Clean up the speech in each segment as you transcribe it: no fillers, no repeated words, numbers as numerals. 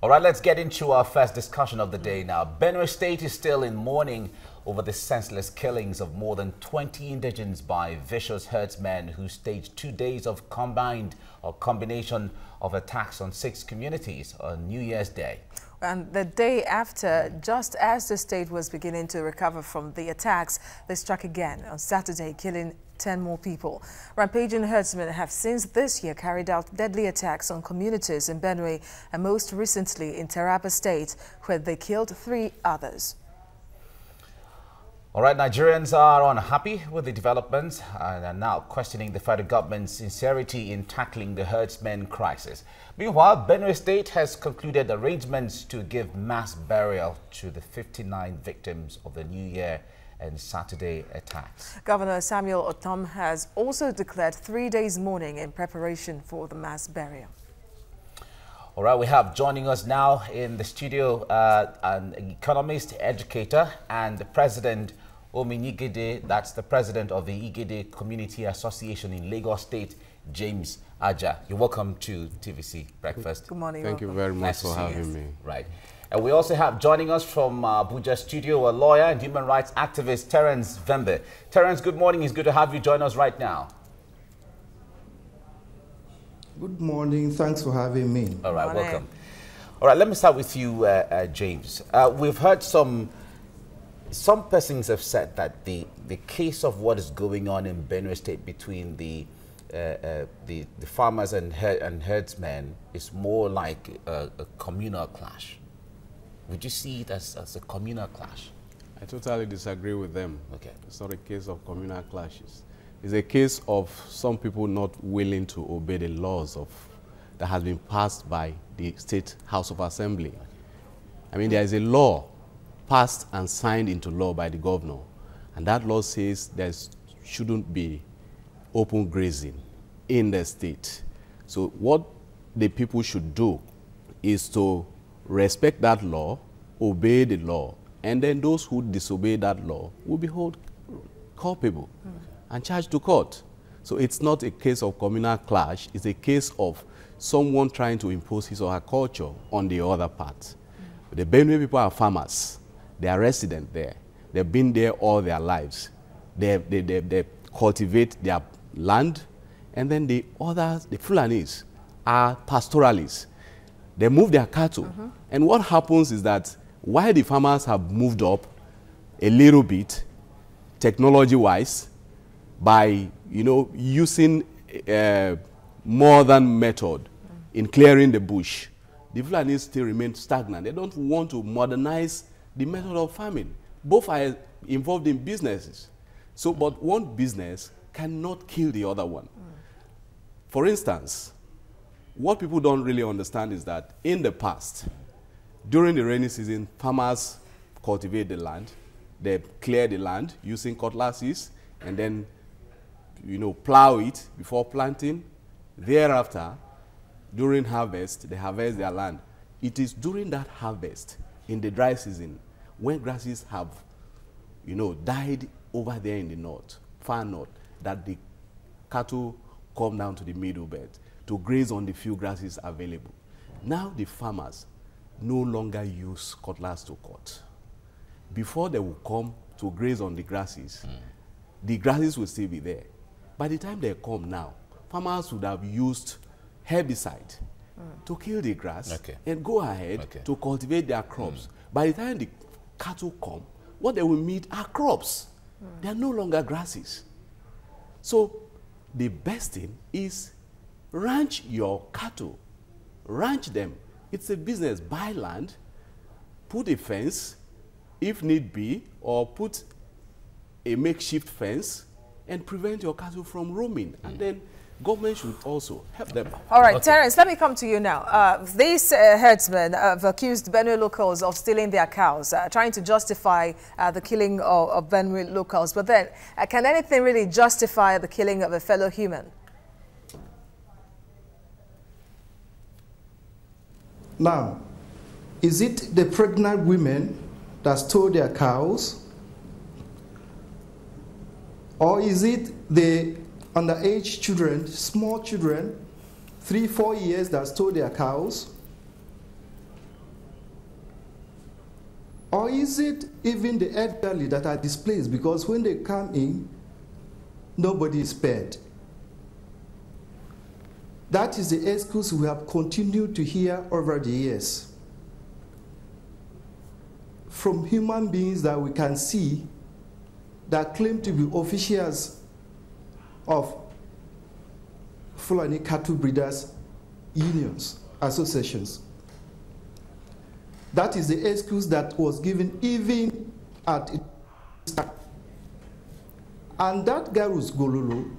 All right, let's get into our first discussion of the day now. Benue State is still in mourning over the senseless killings of more than 20 indigents by vicious herdsmen who staged 2 days of combination of attacks on 6 communities on New Year's Day. And the day after, just as the state was beginning to recover from the attacks, they struck again on Saturday, killing 10 more people. Rampaging herdsmen have since this year carried out deadly attacks on communities in Benue and most recently in Taraba State, where they killed 3 others. All right, Nigerians are unhappy with the developments and are now questioning the federal government's sincerity in tackling the herdsmen crisis. Meanwhile, Benue State has concluded arrangements to give mass burial to the 59 victims of the New Year and Saturday attacks. Governor Samuel Otom has also declared 3 days mourning in preparation for the mass burial. All right, we have joining us now in the studio an economist, educator, and the president, Omi Igede, that's the president of the Igede Community Association in Lagos State, James Aja. You're welcome to TVC Breakfast. Good morning. Thank you very much for having me. Right. And we also have joining us from Abuja studio a lawyer and human rights activist, Terence Vembe. Terence, good morning. It's good to have you join us right now. Good morning. Thanks for having me. All right, welcome. All right, let me start with you, James. We've heard some persons have said that the case of what is going on in Benue State between the farmers and herdsmen is more like a communal clash. Would you see it as a communal clash? I totally disagree with them. Okay. It's not a case of communal clashes. It's a case of some people not willing to obey the laws that has been passed by the State House of Assembly. I mean, there is a law passed and signed into law by the governor, and that law says there shouldn't be open grazing in the state. So what the people should do is to respect that law, obey the law, and then those who disobey that law will be held culpable and charged to court. So it's not a case of communal clash, it's a case of someone trying to impose his or her culture on the other part. The Benue people are farmers. They are resident there. They've been there all their lives. They cultivate their land, and then the others, the Fulanis, are pastoralists. They move their cattle. And what happens is that while the farmers have moved up a little bit, technology-wise, by using a modern method in clearing the bush, the Fulanis still remain stagnant. They don't want to modernize the method of farming. Both are involved in businesses. So, but one business cannot kill the other one. For instance, what people don't really understand is that in the past, during the rainy season, farmers cultivate the land, they clear the land using cutlasses, and then plow it before planting. Thereafter, during harvest, they harvest their land. It is during that harvest, in the dry season, when grasses have, died over there in the north, far north, that the cattle come down to the middle belt to graze on the few grasses available. Now the farmers no longer use cutlass to cut. Before they will come to graze on the grasses will still be there. By the time they come now, farmers would have used herbicide to kill the grass and go ahead to cultivate their crops. By the time the cattle come, what they will meet are crops. They are no longer grasses. So the best thing is ranch your cattle. Ranch them. It's a business. Buy land, put a fence, if need be, or put a makeshift fence and prevent your cattle from roaming. And then government should also help them. All right, Terence, let me come to you now. These herdsmen have accused Benue locals of stealing their cows, trying to justify the killing of Benue locals. But then, can anything really justify the killing of a fellow human? Now, is it the pregnant women that stole their cows? Or is it the underage children, small children, 3-4 years, that stole their cows? Or is it even the elderly that are displaced? Because when they come in, nobody is spared. That is the excuse we have continued to hear over the years from human beings that we can see that claim to be officials of Fulani cattle breeders unions, associations. That is the excuse that was given even at its time. And that Garus Gololo,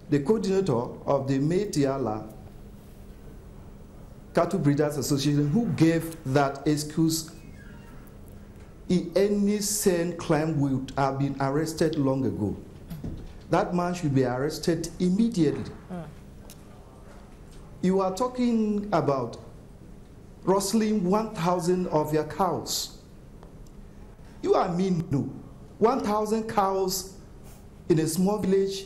the coordinator of the Metiala Cattle Breeders Association, who gave that excuse, in any sane claim would have been arrested long ago. That man should be arrested immediately. You are talking about rustling 1,000 of your cows. You are mean, no. 1,000 cows in a small village,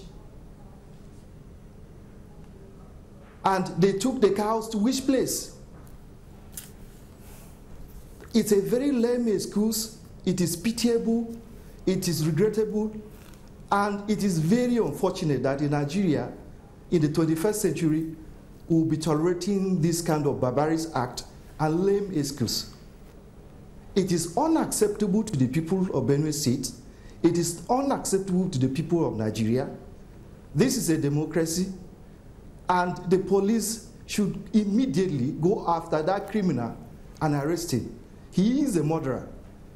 and they took the cows to which place? It's a very lame excuse. It is pitiable, it is regrettable, and it is very unfortunate that in Nigeria, in the 21st century, we'll be tolerating this kind of barbarous act and lame excuse. It is unacceptable to the people of Benue State. It is unacceptable to the people of Nigeria. This is a democracy, and the police should immediately go after that criminal and arrest him. He is a murderer.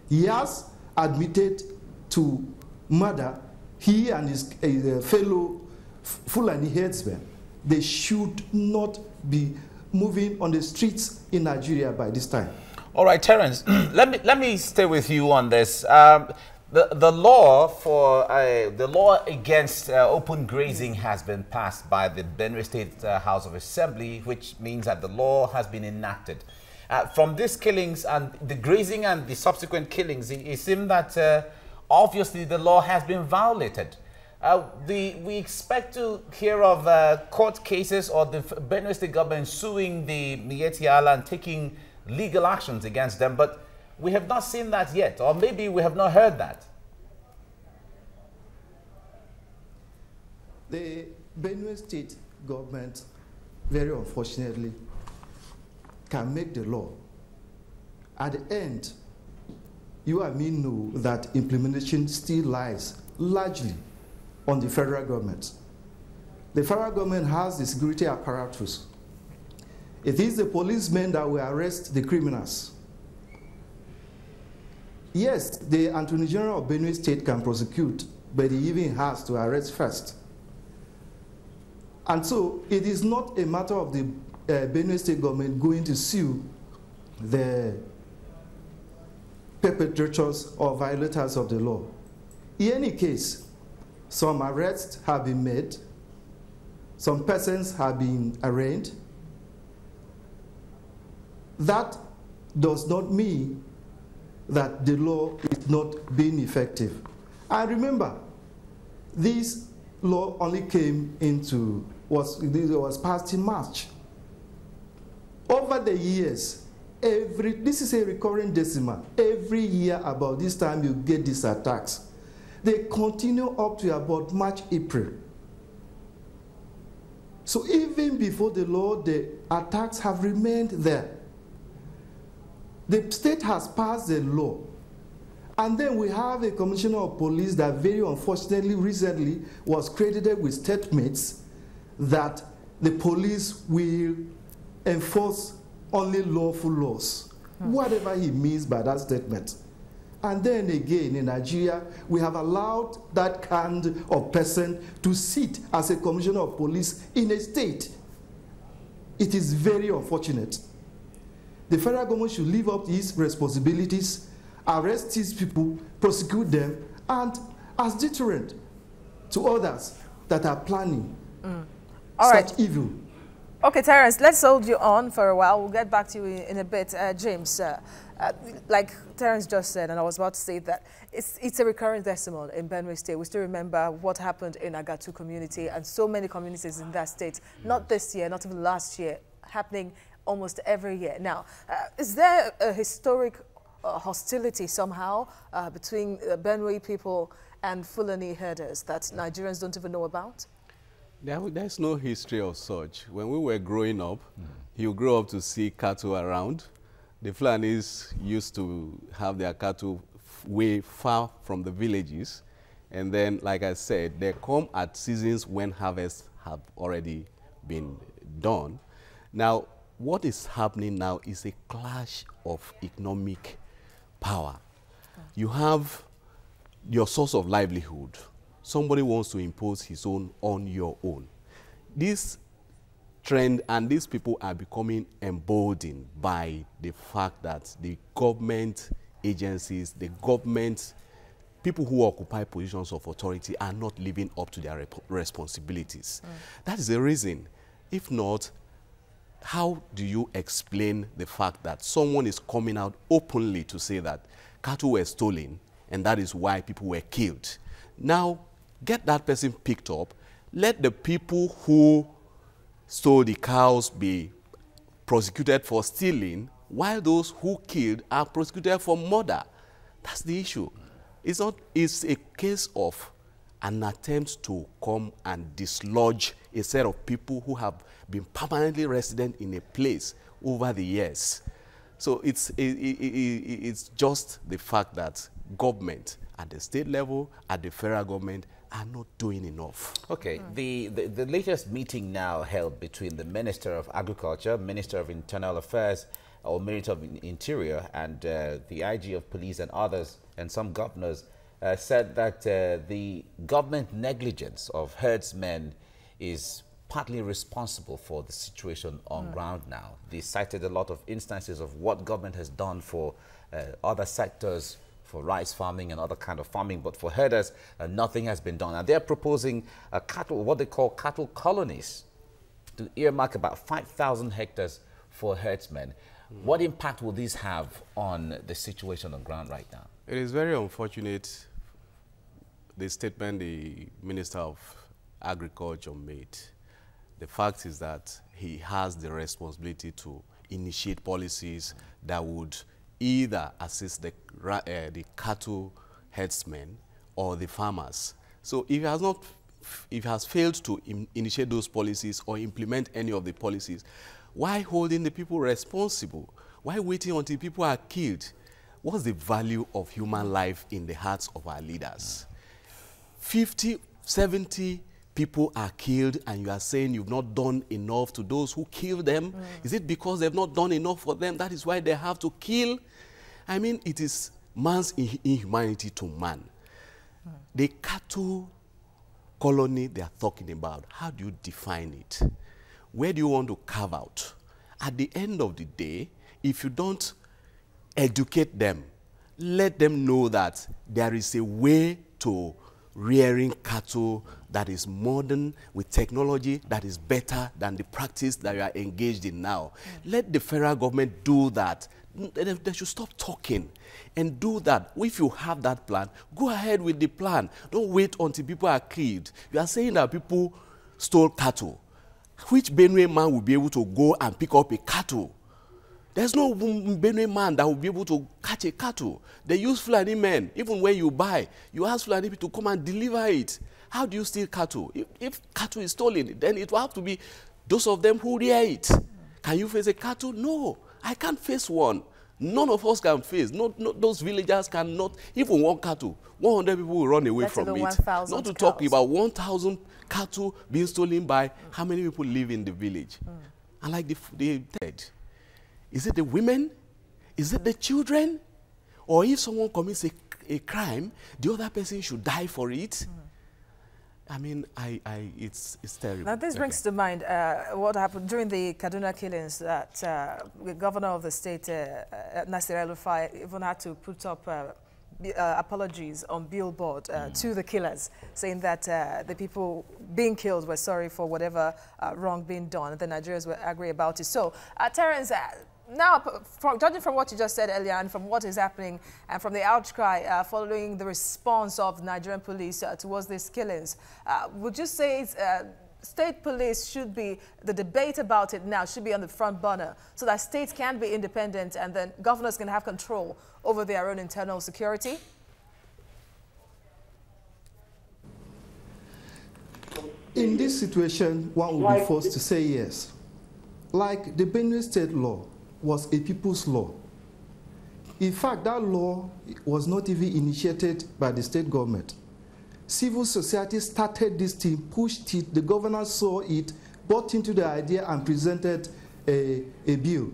He has admitted to murder. He and his fellow Fulani herdsmen, they should not be moving on the streets in Nigeria by this time. All right, Terence, let me stay with you on this. The law against open grazing has been passed by the Benue State House of Assembly, which means that the law has been enacted. From these killings and the grazing and the subsequent killings, it seems that obviously the law has been violated. We expect to hear of court cases or the Benue State government suing the Mietiala and taking legal actions against them, but we have not seen that yet, or maybe we have not heard that. The Benue State government, very unfortunately, can make the law. At the end, you and me know that implementation still lies largely on the federal government. The federal government has the security apparatus. It is the policemen that will arrest the criminals. Yes, the Attorney General of Benue State can prosecute, but he even has to arrest first. And so it is not a matter of the Benue State government going to sue the perpetrators or violators of the law. In any case, some arrests have been made, some persons have been arraigned. That does not mean that the law is not being effective. And remember, this law only came into, was passed in March. Over the years, this is a recurring decimal. Every year about this time you get these attacks. They continue up to about March, April. So even before the law, the attacks have remained there. The state has passed the law. And then we have a commissioner of police that very unfortunately recently was credited with statements that the police will enforce only lawful laws, whatever he means by that statement. And then again, in Nigeria, we have allowed that kind of person to sit as a commissioner of police in a state. It is very unfortunate. The federal government should live up to its responsibilities, arrest these people, prosecute them, and as deterrent to others that are planning such evil. Okay, Terence, let's hold you on for a while. We'll get back to you in a bit. James, like Terence just said, and I was about to say that it's a recurrent decimal in Benue State. We still remember what happened in Agatu community and so many communities in that state, not this year, not even last year, happening almost every year. Now, is there a historic hostility somehow between Benue people and Fulani herders that Nigerians don't even know about? There's no history of such. When we were growing up, you grow up to see cattle around. The Fulanis used to have their cattle way far from the villages. And then, like I said, they come at seasons when harvests have already been done. Now, what is happening now is a clash of economic power. You have your source of livelihood. Somebody wants to impose his own on your own. This trend and these people are becoming emboldened by the fact that the government agencies, the government, people who occupy positions of authority are not living up to their responsibilities. That is the reason. If not, how do you explain the fact that someone is coming out openly to say that cattle were stolen and that is why people were killed? Now, get that person picked up. Let the people who stole the cows be prosecuted for stealing, while those who killed are prosecuted for murder. That's the issue. It's a case of an attempt to come and dislodge a set of people who have been permanently resident in a place over the years. So it's just the fact that government at the state level, at the federal government, are not doing enough. Okay, the latest meeting now held between the Minister of Agriculture, Minister of Internal Affairs, or Minister of Interior, and the IG of Police and others, and some governors, said that the government negligence of herdsmen is partly responsible for the situation on ground now. They cited a lot of instances of what government has done for other sectors, for rice farming and other kind of farming, but for herders, nothing has been done. And they're proposing what they call cattle colonies, to earmark about 5,000 hectares for herdsmen. What impact will this have on the situation on ground right now? It is very unfortunate, the statement the Minister of Agriculture made. The fact is that he has the responsibility to initiate policies that would either assist the cattle herdsmen or the farmers. So if he has failed to initiate those policies or implement any of the policies, why holding the people responsible? Why waiting until people are killed? What's the value of human life in the hearts of our leaders? 50, 70 people are killed and you are saying you've not done enough to those who killed them? Is it because they've not done enough for them? That is why they have to kill? I mean, it is man's inhumanity to man. The cattle colony they are talking about, how do you define it? Where do you want to carve out? At the end of the day, if you don't educate them, let them know that there is a way to rearing cattle that is modern, with technology that is better than the practice that you are engaged in now. Let the federal government do that. They should stop talking and do that. If you have that plan, go ahead with the plan. Don't wait until people are killed. You are saying that people stole cattle. Which Benue man will be able to go and pick up a cattle? There's no Benue man that will be able to catch a cattle. They use Fulani men. Even when you buy, you ask Fulani people to come and deliver it. How do you steal cattle? If cattle is stolen, then it will have to be those of them who rear it. Can you face a cattle? No, I can't face one. None of us can face. Those villagers cannot. Even one cattle, 100 people will run away from it. Not to talk about 1,000 cattle being stolen by how many people live in the village. And like they said, is it the women? Is it the children? Or if someone commits a crime, the other person should die for it? I mean, it's terrible. Now, this brings to mind what happened during the Kaduna killings, that the governor of the state, Nasir El-Rufai, even had to put up apologies on billboard to the killers, saying that the people being killed were sorry for whatever wrong being done. The Nigerians were angry about it. So, Terence, now, judging from what you just said earlier and from what is happening and from the outcry following the response of Nigerian police towards these killings, would you say state police should be, the debate about it now should be on the front burner so that states can be independent and then governors can have control over their own internal security? In this situation, one will be forced to say yes. Like the Benue state law was a people's law. In fact, that law was not even initiated by the state government. Civil society started this thing, pushed it, the governor saw it, bought into the idea and presented a bill,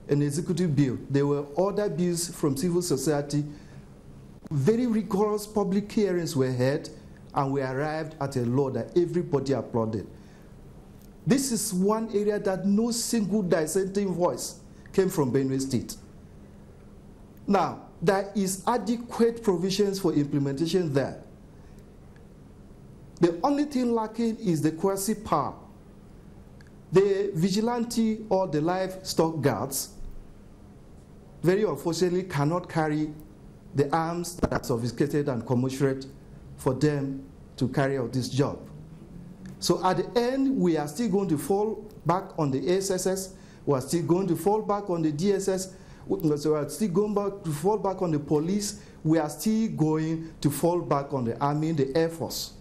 an executive bill. There were other bills from civil society. Very rigorous public hearings were held, and we arrived at a law that everybody applauded. This is one area that no single dissenting voice came from Benue State. Now, there is adequate provisions for implementation there. The only thing lacking is the coercive power. The vigilante or the livestock guards, very unfortunately, cannot carry the arms that are sophisticated and commensurate for them to carry out this job. So at the end, we are still going to fall back on the SSS, we are still going to fall back on the DSS, so we are still going back to fall back on the police, we are still going to fall back on the army, the Air Force.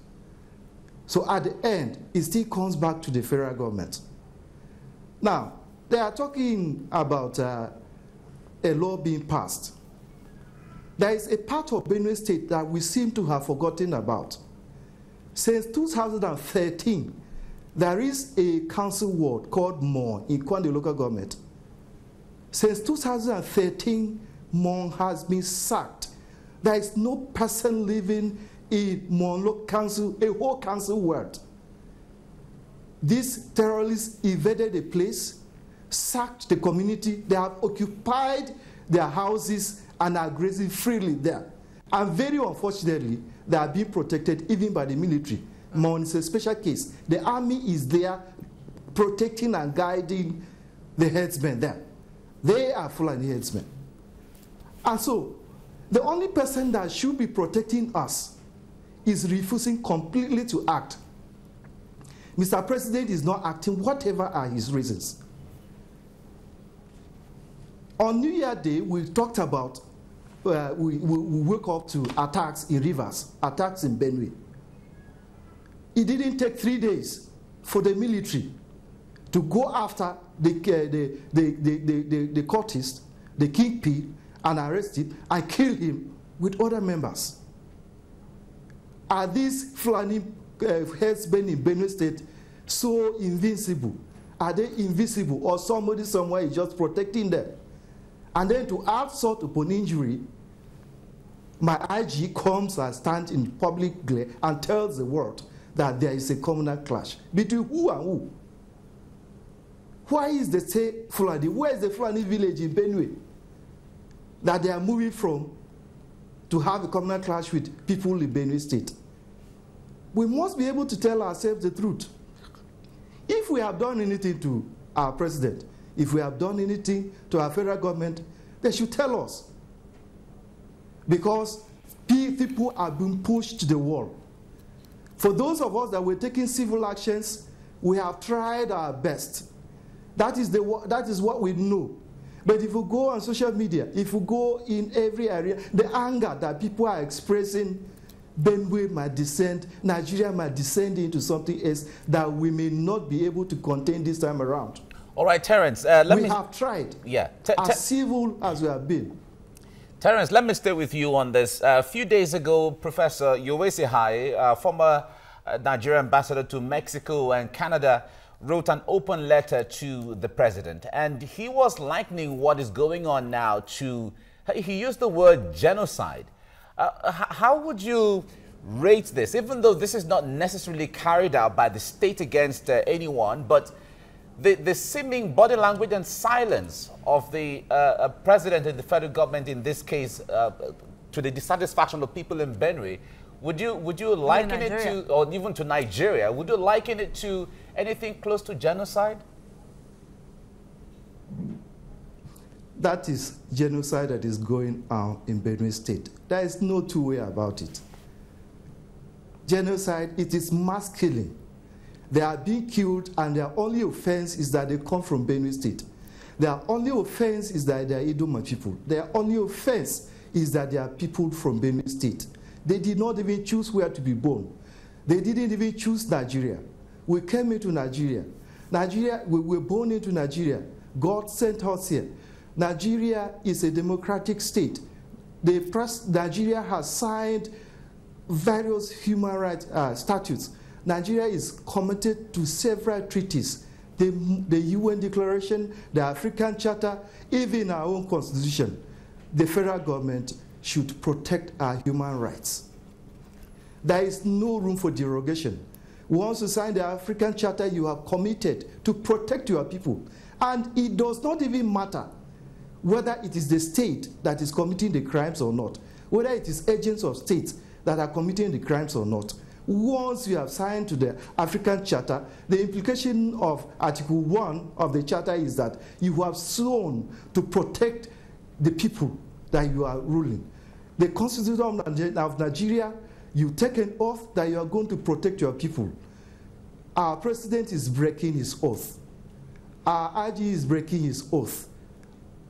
So at the end, it still comes back to the federal government. Now, they are talking about a law being passed. There is a part of Benue State that we seem to have forgotten about. Since 2013, there is a council ward called Mon in Kwande local government. Since 2013, Mon has been sacked. There is no person living in Mon local council, a whole council ward. These terrorists invaded the place, sacked the community, they have occupied their houses and are grazing freely there. And very unfortunately, they are being protected even by the military. Mon is a special case. The army is there protecting and guiding the herdsmen there. They are Fulani herdsmen. And so, the only person that should be protecting us is refusing completely to act. Mr. President is not acting, whatever are his reasons. On New Year Day, we talked about we woke up to attacks in rivers, attacks in Benue. It didn't take 3 days for the military to go after the cultist, the kingpin, and arrest him and kill him with other members. Are these Fulani herdsmen in Benue State so invincible? Are they invisible, or somebody somewhere is just protecting them? And then to add salt upon injury, my IG comes and stands in public glare and tells the world that there is a communal clash. Between who and who? Why is the state Fulani? Where is the Fulani village in Benue that they are moving from to have a communal clash with people in Benue State? We must be able to tell ourselves the truth. If we have done anything to our president, if we have done anything to our federal government, they should tell us. Because people are being pushed to the wall. For those of us that were taking civil actions, we have tried our best. That is what we know. But if we go on social media, if we go in every area, the anger that people are expressing, Benue might descend, Nigeria might descend into something else that we may not be able to contain this time around. All right, Terence, we have tried, as civil as we have been. Terence, let me stay with you on this. A few days ago, Professor Yowesi Hai, former Nigerian ambassador to Mexico and Canada, wrote an open letter to the president. And he was likening what is going on now to, he used the word genocide. How would you rate this, even though this is not necessarily carried out by the state against anyone, but the seeming body language and silence of the president and the federal government in this case to the dissatisfaction of people in Benue, would you liken it to, or even to Nigeria, would you liken it to anything close to genocide? That is genocide that is going on in Benue State. There is no two way about it. Genocide, it is mass killing. They are being killed, and their only offense is that they come from Benue State. Their only offense is that they are Idoma people. Their only offense is that they are people from Benue State. They did not even choose where to be born. They didn't even choose Nigeria. We came into Nigeria. We were born into Nigeria. God sent us here. Nigeria is a democratic state. Nigeria has signed various human rights statutes. Nigeria is committed to several treaties, the UN Declaration, the African Charter, even our own constitution. The federal government should protect our human rights. There is no room for derogation. Once you sign the African Charter, you are committed to protect your people. And it does not even matter whether it is the state that is committing the crimes or not, whether it is agents of states that are committing the crimes or not. Once you have signed to the African Charter, the implication of Article 1 of the Charter is that you have sworn to protect the people that you are ruling. The Constitution of Nigeria, you take an oath that you are going to protect your people. Our president is breaking his oath. Our IG is breaking his oath.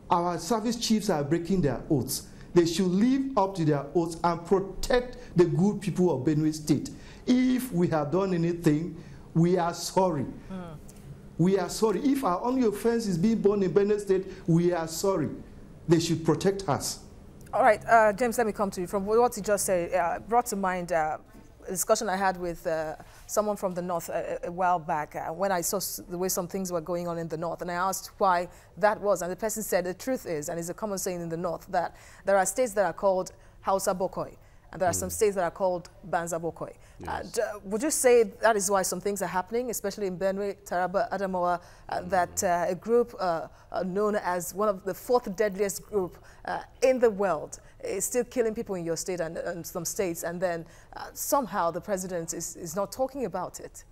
Our service chiefs are breaking their oaths. They should live up to their oaths and protect the good people of Benue State. If we have done anything, we are sorry. We are sorry. If our only offense is being born in Benue State, we are sorry. They should protect us. All right, James, let me come to you. From what you just said, brought to mind a discussion I had with someone from the north a while back when I saw the way some things were going on in the north, and I asked why that was, and the person said the truth is, and it's a common saying in the north, that there are states that are called Hausa Bokoi, and there are some states that are called Banza Bokoi. Yes. Would you say that is why some things are happening, especially in Benue, Taraba, Adamawa, that a group known as one of the fourth deadliest group in the world is still killing people in your state and some states, and then somehow the president is not talking about it?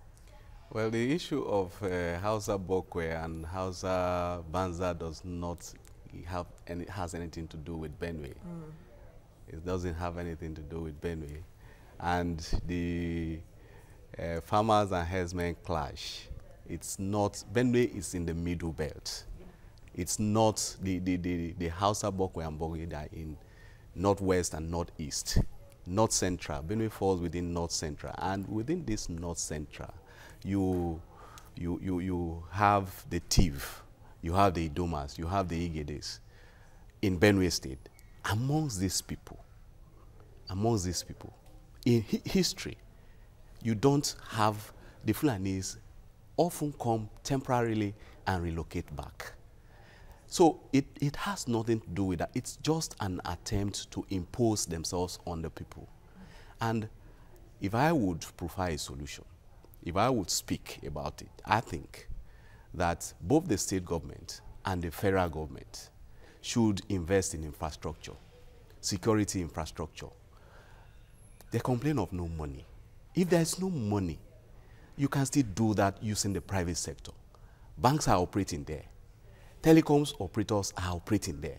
Well, the issue of Hausa Bokwe and Hausa Banza does not has anything to do with Benue. It doesn't have anything to do with Benue. And the farmers and herdsmen clash. It's not, Benue is in the middle belt. It's not the Hausa Bokwe and Bokwe that are in northwest and northeast, north central. Benue falls within north central. And within this north central, you have the Tiv, you have the Idomas, you have the Igedes in Benue State. Amongst these people, in history, you don't have the Fulanis often come temporarily and relocate back. So it has nothing to do with that. It's just an attempt to impose themselves on the people. And if I would provide a solution, if I would speak about it, I think that both the state government and the federal government should invest in infrastructure, security infrastructure. They complain of no money. If there's no money, you can still do that using the private sector. Banks are operating there. Telecoms operators are operating there.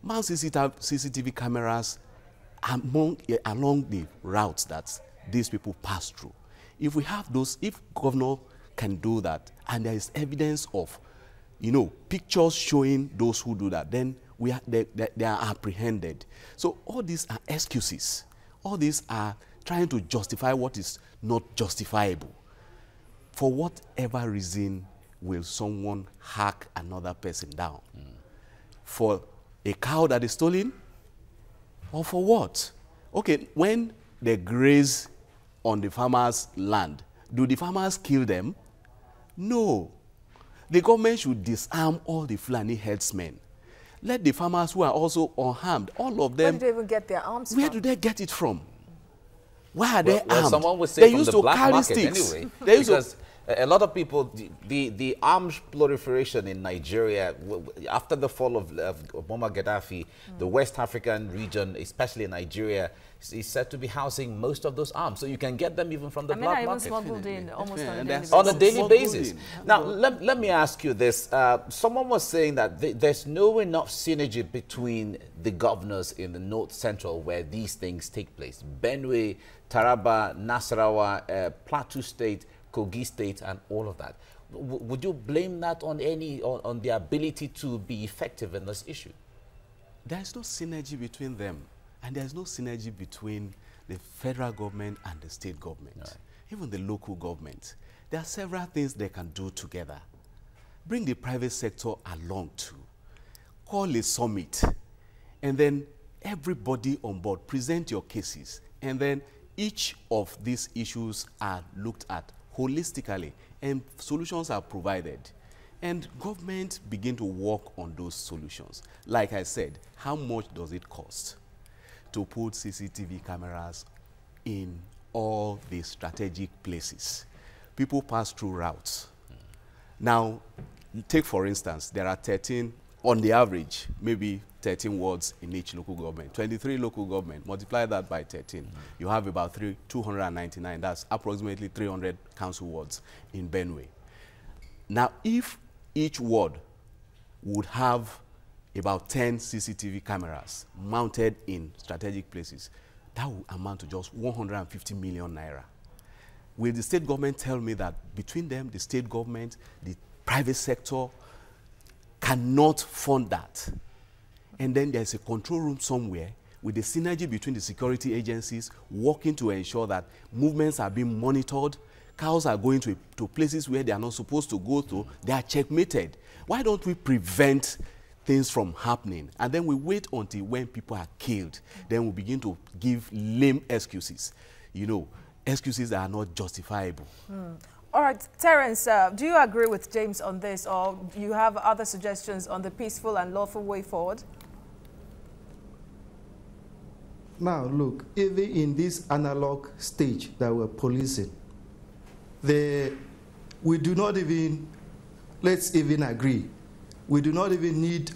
Mount CCTV cameras along the routes that these people pass through. If we have those, if governor can do that, and there is evidence of, pictures showing those who do that, then they are apprehended. So all these are excuses. All these are trying to justify what is not justifiable. For whatever reason will someone hack another person down? For a cow that is stolen? Or for what? Okay, when they graze on the farmer's land, do the farmers kill them? No. The government should disarm all the Fulani herdsmen. Let the farmers who are also unarmed, all of them. Where do they even get their arms from? Where do they get it from? Why are they armed? Someone would say they from used the to black carry market sticks. anyway. They used because a lot of people, the arms proliferation in Nigeria, after the fall of Muammar Gaddafi, the West African region, especially in Nigeria, is said to be housing most of those arms. So you can get them even from the black market. Smuggled in almost on a daily basis. Now, let me ask you this. Someone was saying that there's no enough synergy between the governors in the North Central where these things take place. Benue, Taraba, Nasarawa, Plateau State, Kogi State and all of that. Would you blame that on on the ability to be effective in this issue? There is no synergy between them, and there is no synergy between the federal government and the state government, right. Even the local government. There are several things they can do together. Bring the private sector along too. Call a summit, and then everybody on board, present your cases, and then each of these issues are looked at holistically, and solutions are provided. And government begin to work on those solutions. Like I said, how much does it cost to put CCTV cameras in all the strategic places? People pass through routes. Now, take for instance, there are 13, on the average, maybe 13 wards in each local government. 23 local government, multiply that by 13. You have about 299. That's approximately 300 council wards in Benue. Now, if each ward would have about 10 CCTV cameras mounted in strategic places, that would amount to just 150 million naira. Will the state government tell me that between them, the state government, the private sector, cannot fund that? And then there's a control room somewhere with the synergy between the security agencies working to ensure that movements are being monitored, cows are going to places where they are not supposed to go to, they are checkmated. Why don't we prevent things from happening? And then we wait until when people are killed, then we begin to give lame excuses, you know, excuses that are not justifiable. All right, Terence, do you agree with James on this, or do you have other suggestions on the peaceful and lawful way forward? Now, look, even in this analog stage that we're policing, we do not even, let's even agree, we do not even need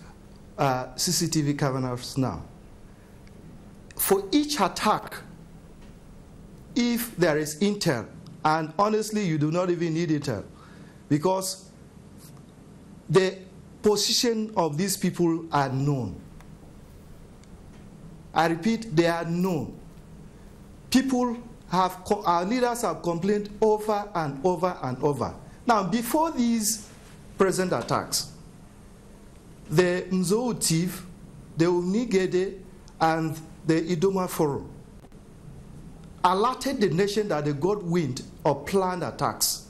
CCTV cameras now. For each attack, if there is intel, and honestly, you do not even need intel, because the position of these people are known. I repeat, they are known. People have, our leaders have complained over and over and over. Now, before these present attacks, the Mzou Tiv, the Unigede, and the Idoma Forum alerted the nation that they got wind of planned attacks.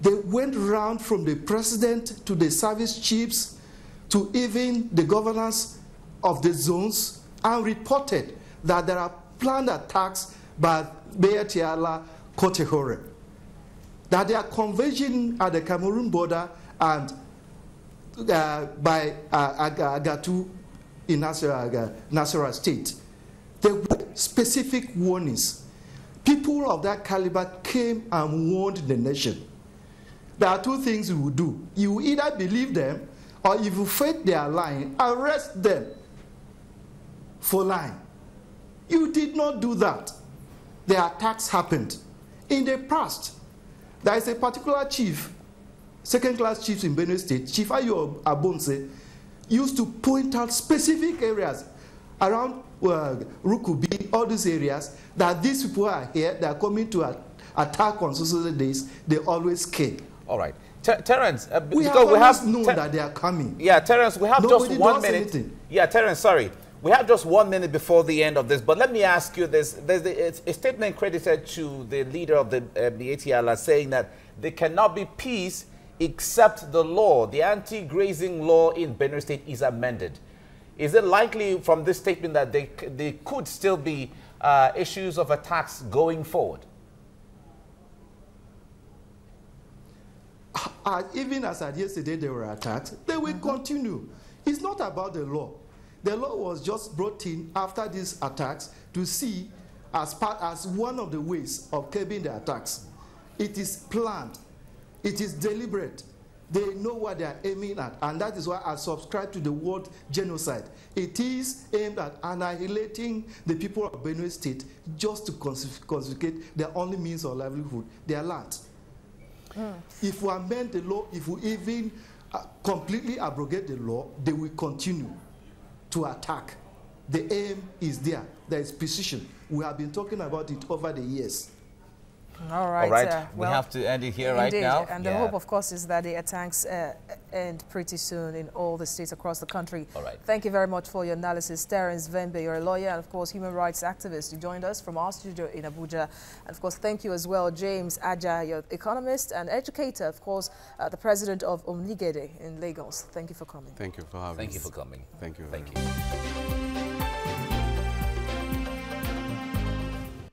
They went round from the president to the service chiefs to even the governors of the zones and reported that there are planned attacks by Beatiala Kotehore, that they are converging at the Cameroon border and by Agatu in Nasarawa State. There were specific warnings. People of that caliber came and warned the nation. There are two things you will do. You either believe them, or if you fake they are lying, arrest them for lying. You did not do that. The attacks happened. In the past, there is a particular chief, second-class chief in Benue State, Chief Ayo Abonse, used to point out specific areas around Rukubi, all these areas, that these people are here, they are coming to attack on social days, they always came. All right. Terence, we have known that they are coming. Yeah, Terence, we have just 1 minute. Anything. Yeah, Terence, sorry. We have just 1 minute before the end of this, but let me ask you this. There's a statement credited to the leader of the ATLA saying that there cannot be peace except the law, the anti-grazing law in Benue State is amended. Is it likely from this statement that there could still be issues of attacks going forward? Even as at yesterday there were attacks, they will continue. It's not about the law. The law was just brought in after these attacks to see as one of the ways of curbing the attacks. It is planned. It is deliberate. They know what they are aiming at, and that is why I subscribe to the word genocide. It is aimed at annihilating the people of Benue State just to confiscate their only means of livelihood, their land. If we amend the law, if we even completely abrogate the law, they will continue to attack. The aim is there. There is precision. We have been talking about it over the years. All right. All right. We well, have to end it here indeed. right now. And the hope, of course, is that the attacks end pretty soon in all the states across the country. All right. Thank you very much for your analysis. Terence Vembe, you're a lawyer and, of course, human rights activist. You joined us from our studio in Abuja. And, of course, thank you as well, James Aja, you're economist and educator, of course, the president of Omnigede in Lagos. Thank you for coming. Thank you for having me. Thank you for coming. Thank you. Thank you.